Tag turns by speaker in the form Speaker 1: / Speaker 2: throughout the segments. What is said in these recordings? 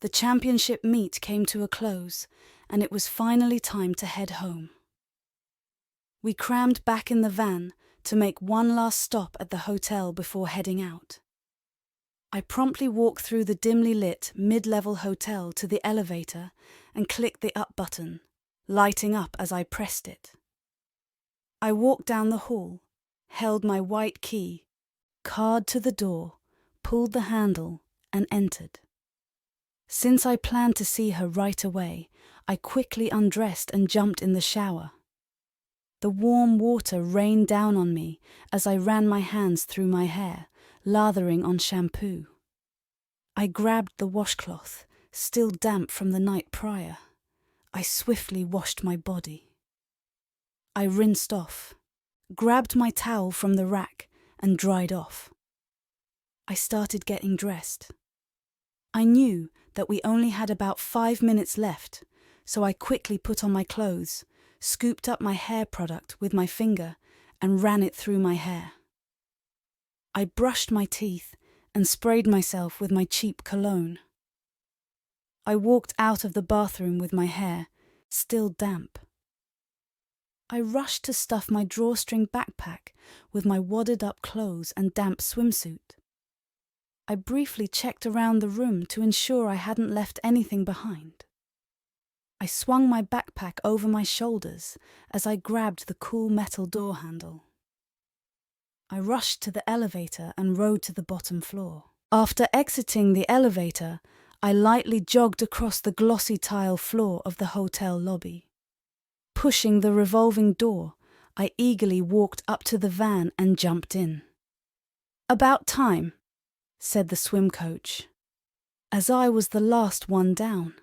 Speaker 1: The championship meet came to a close, and it was finally time to head home. We crammed back in the van to make one last stop at the hotel before heading out. I promptly walked through the dimly lit mid-level hotel to the elevator and clicked the up button, lighting up as I pressed it. I walked down the hall, held my white key, card to the door, pulled the handle, and entered. Since I planned to see her right away, I quickly undressed and jumped in the shower. The warm water rained down on me as I ran my hands through my hair, lathering on shampoo. I grabbed the washcloth, still damp from the night prior. I swiftly washed my body. I rinsed off, grabbed my towel from the rack, and dried off. I started getting dressed. I knew that we only had about 5 minutes left, so I quickly put on my clothes, scooped up my hair product with my finger, and ran it through my hair. I brushed my teeth and sprayed myself with my cheap cologne. I walked out of the bathroom with my hair still damp. I rushed to stuff my drawstring backpack with my wadded-up clothes and damp swimsuit. I briefly checked around the room to ensure I hadn't left anything behind. I swung my backpack over my shoulders as I grabbed the cool metal door handle. I rushed to the elevator and rode to the bottom floor. After exiting the elevator, I lightly jogged across the glossy tile floor of the hotel lobby. Pushing the revolving door, I eagerly walked up to the van and jumped in. "About time," said the swim coach, as I was the last one down.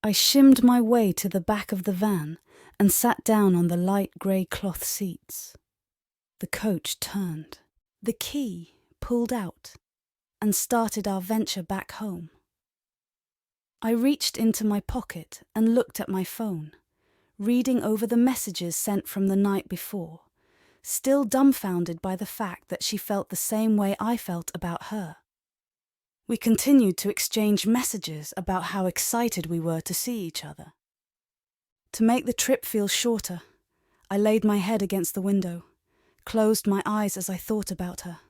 Speaker 1: I shimmed my way to the back of the van and sat down on the light grey cloth seats. The coach turned. The key pulled out and started our venture back home. I reached into my pocket and looked at my phone, reading over the messages sent from the night before, still dumbfounded by the fact that she felt the same way I felt about her. We continued to exchange messages about how excited we were to see each other. To make the trip feel shorter, I laid my head against the window, closed my eyes as I thought about her,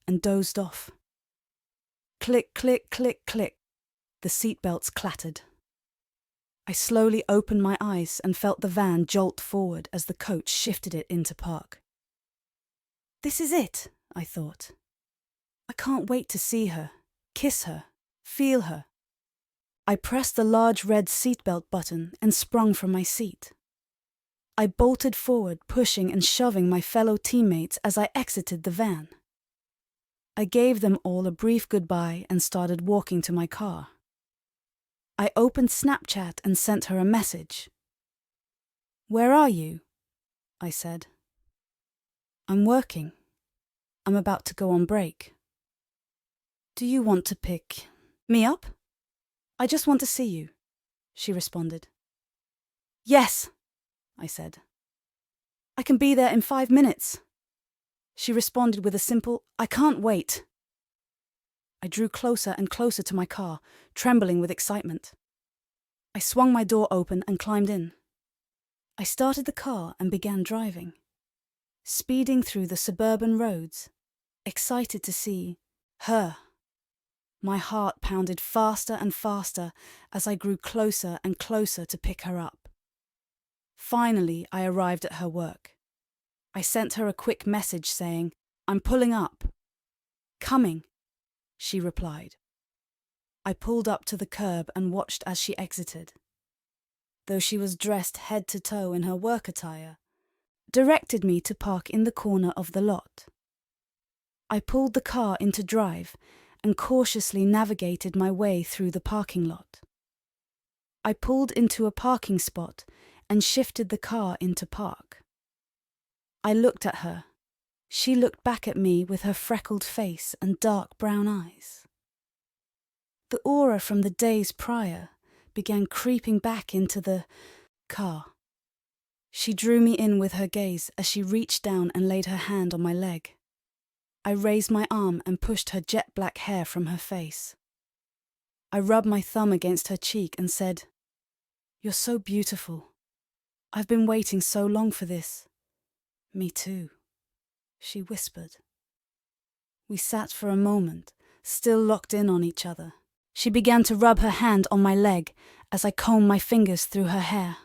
Speaker 1: and dozed off. Click, click, click, click. The seatbelts clattered. I slowly opened my eyes and felt the van jolt forward as the coach shifted it into park. This is it, I thought. I can't wait to see her, kiss her, feel her. I pressed the large red seatbelt button and sprung from my seat. I bolted forward, pushing and shoving my fellow teammates as I exited the van. I gave them all a brief goodbye and started walking to my car. I opened Snapchat and sent her a message. "Where are you?" I said. "I'm working. I'm about to go on break." "Do you want to pick me up?" "I just want to see you," she responded. "Yes," I said. "I can be there in 5 minutes." She responded with a simple, "I can't wait." I drew closer and closer to my car, trembling with excitement. I swung my door open and climbed in. I started the car and began driving, speeding through the suburban roads, excited to see her. My heart pounded faster and faster as I grew closer and closer to pick her up. Finally, I arrived at her work. I sent her a quick message saying, "I'm pulling up." "Coming," she replied. I pulled up to the curb and watched as she exited. Though she was dressed head to toe in her work attire, directed me to park in the corner of the lot. I pulled the car into drive and cautiously navigated my way through the parking lot. I pulled into a parking spot and shifted the car into park. I looked at her. She looked back at me with her freckled face and dark brown eyes. The aura from the days prior began creeping back into the car. She drew me in with her gaze as she reached down and laid her hand on my leg. I raised my arm and pushed her jet black hair from her face. I rubbed my thumb against her cheek and said, "You're so beautiful. I've been waiting so long for this." "Me too," she whispered. We sat for a moment, still locked in on each other. She began to rub her hand on my leg as I combed my fingers through her hair.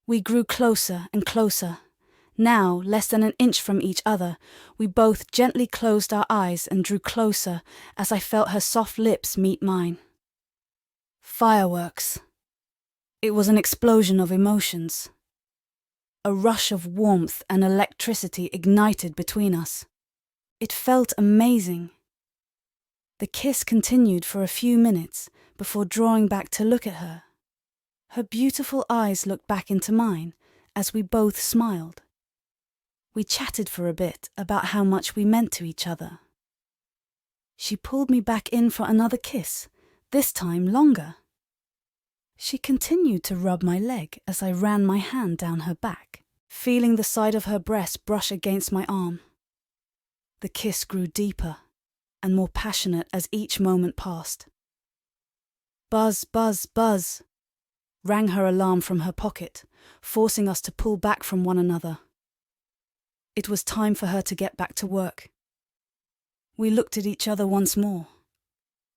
Speaker 1: We grew closer and closer. Now, less than an inch from each other, we both gently closed our eyes and drew closer as I felt her soft lips meet mine. Fireworks. It was an explosion of emotions. A rush of warmth and electricity ignited between us. It felt amazing. The kiss continued for a few minutes before drawing back to look at her. Her beautiful eyes looked back into mine as we both smiled. We chatted for a bit about how much we meant to each other. She pulled me back in for another kiss, this time longer. She continued to rub my leg as I ran my hand down her back, feeling the side of her breast brush against my arm. The kiss grew deeper and more passionate as each moment passed. "Buzz, buzz, buzz," rang her alarm from her pocket, forcing us to pull back from one another. It was time for her to get back to work. We looked at each other once more,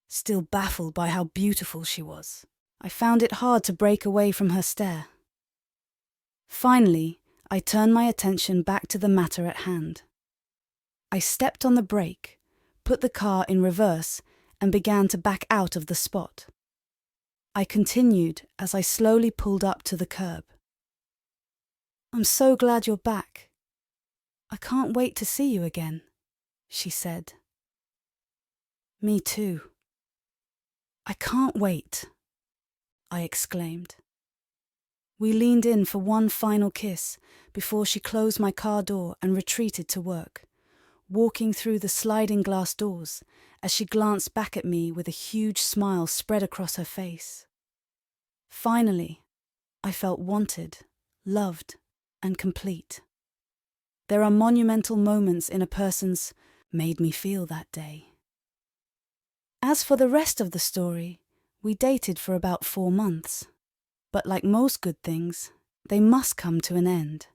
Speaker 1: still baffled by how beautiful she was. I found it hard to break away from her stare. Finally, I turned my attention back to the matter at hand. I stepped on the brake, put the car in reverse, and began to back out of the spot. I continued as I slowly pulled up to the curb. "I'm so glad you're back. I can't wait to see you again," she said. "Me too." "I can't wait," I exclaimed. We leaned in for one final kiss before she closed my car door and retreated to work, walking through the sliding glass doors as she glanced back at me with a huge smile spread across her face. Finally, I felt wanted, loved, and complete. There are monumental moments in a person's made me feel that day. As for the rest of the story, we dated for about 4 months. But like most good things, they must come to an end.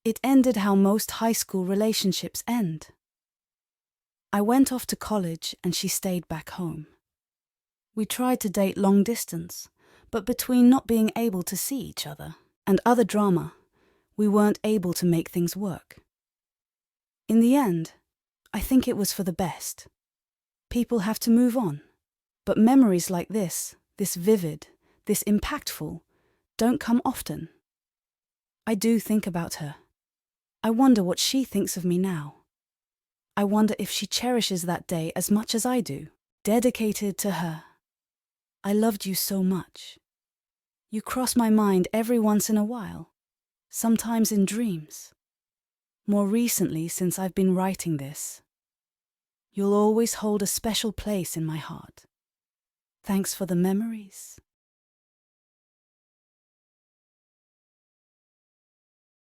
Speaker 1: It ended how most high school relationships end. I went off to college and she stayed back home. We tried to date long distance, but between not being able to see each other and other drama, we weren't able to make things work. In the end, I think it was for the best. People have to move on, but memories like this vivid, this impactful, don't come often. I do think about her. I wonder what she thinks of me now. I wonder if she cherishes that day as much as I do. Dedicated to her. I loved you so much. You cross my mind every once in a while, sometimes in dreams. More recently, since I've been writing this. You'll always hold a special place in my heart. Thanks for the memories.